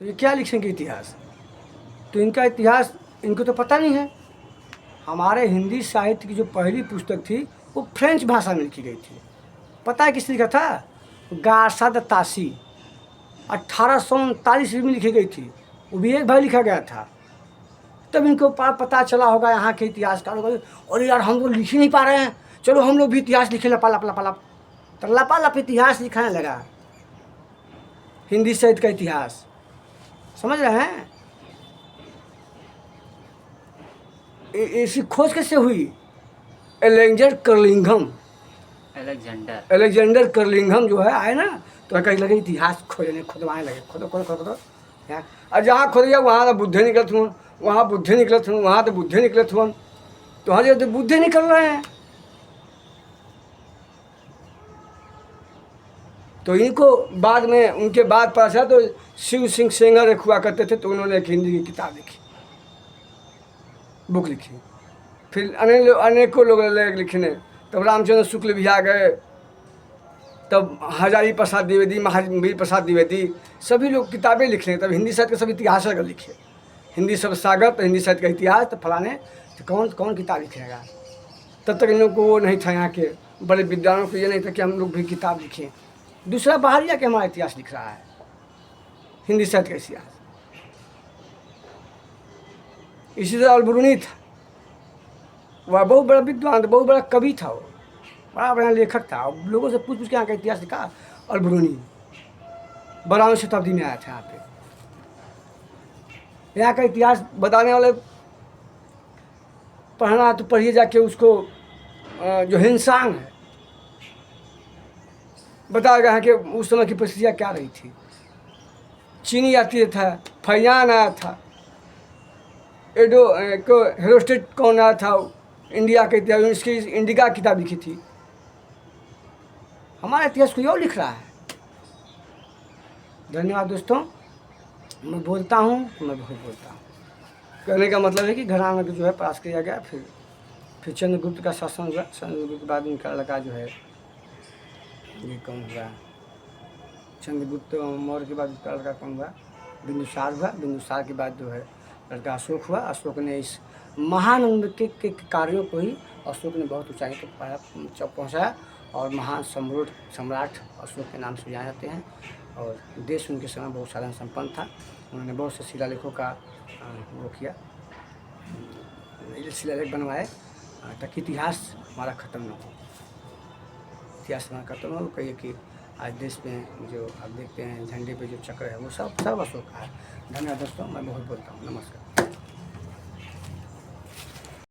तो ये क्या लिखेंगे इतिहास? तो इनका इतिहास इनको तो पता नहीं है। हमारे हिंदी साहित्य की जो पहली पुस्तक थी वो फ्रेंच भाषा में लिखी गई थी। पता है किस लिखा था? गार्सा द तासी 1839 में लिखी गई थी। वो भी एक भाई लिखा गया था। तब इनको पता चला होगा यहाँ के इतिहासकारों को, अरे यार हम लोग लिख ही नहीं पा रहे हैं, चलो हम लोग भी इतिहास लिखे लपा लप लपा लप। तो लपा लप इतिहास लिखाने लगा, हिंदी साहित्य का इतिहास। समझ रहे हैं? इसकी खोज कैसे हुई? एलेक्जेंडर कर्लिंघम जो है आए ना, तो कहीं लगे इतिहास खोजने, खुदवाने लगे, खोदो खोदो खोदो यार। और जहाँ खोदिया वहाँ तो बुद्धे निकलत हुआ, वहाँ बुद्धे निकलत हुआ, वहाँ तो बुद्धे निकलत हुआ। तो हाँ जो बुद्धे निकल रहे हैं, तो इनको बाद में उनके बाद पता चला तो शिव सिंह सेंगर एक हुआ करते थे, तो उन्होंने एक हिंदी की किताब लिखी, बुक लिखी। फिर अनेकों लोग लगे लिखने। तब रामचंद्र शुक्ल भी आ गए, तब हजारी प्रसाद द्विवेदी, महावीर प्रसाद द्विवेदी, सभी लोग किताबें लिख रहे। तब हिंदी साहित्य का सब इतिहास अगर लिखे, हिंदी सब सागर, तो हिंदी साहित्य का इतिहास, तो फलाने तो कौन कौन किताब लिखेगा। तब तक इन लोग को वो नहीं था, यहाँ के बड़े विद्वानों को ये नहीं था कि हम लोग भी किताब लिखें। दूसरा बाहर जाके हमारा इतिहास लिख रहा है, हिंदी साहित्य का इतिहास। इसी तरह अलबरूनी था, वह बहुत बड़ा विद्वान था, बहुत बड़ा कवि था, वो बड़ा बड़ा लेखक था। लोगों से पूछ पूछ के यहाँ का इतिहास लिखा अलबरूनी। 12वीं शताब्दी में आया था यहाँ पे। यहाँ का इतिहास बताने वाले पढ़ना तो पढ़िए जाके उसको, जो हिंसांग है बताएगा है कि उस समय की परिस्थितियाँ क्या रही थी। चीनी आती था, फैयान आया था, हेरोस्टेट कौन आया था, इंडिया के इतिहास, इसकी इंडिका किताब लिखी थी। हमारा इतिहास कोई और लिख रहा है। धन्यवाद दोस्तों। मैं बोलता हूँ तो मैं बहुत बोलता हूँ। कहने का मतलब है कि घराना को जो है पास किया गया, फिर चंद्रगुप्त का शासन हुआ। चंद्रगुप्त के बाद उनका लड़का जो है, ये कौन हुआ, चंद्रगुप्त मौर्य के बाद उसका लड़का कौन हुआ, बिंदुसार हुआ। बिंदुसार के बाद जो है लड़का अशोक हुआ। अशोक ने इस महान के कार्यों को ही अशोक ने बहुत ऊंचाई तक पहुँचाया, और महान सम्राट अशोक के नाम से जाने जाते हैं। और देश उनके समय बहुत साधन संपन्न था। उन्होंने बहुत से शिलालेखों का वो किया, शिलालेख बनवाए, ताकि इतिहास हमारा ख़त्म न हो। इतिहास हमारा ख़त्म हो, कहिए कि आज देश में जो आप देखते हैं झंडे पे जो चक्र है वो सब अशोक का है। धन्यवाद दोस्तों, मैं बहुत बोलता हूँ। नमस्कार।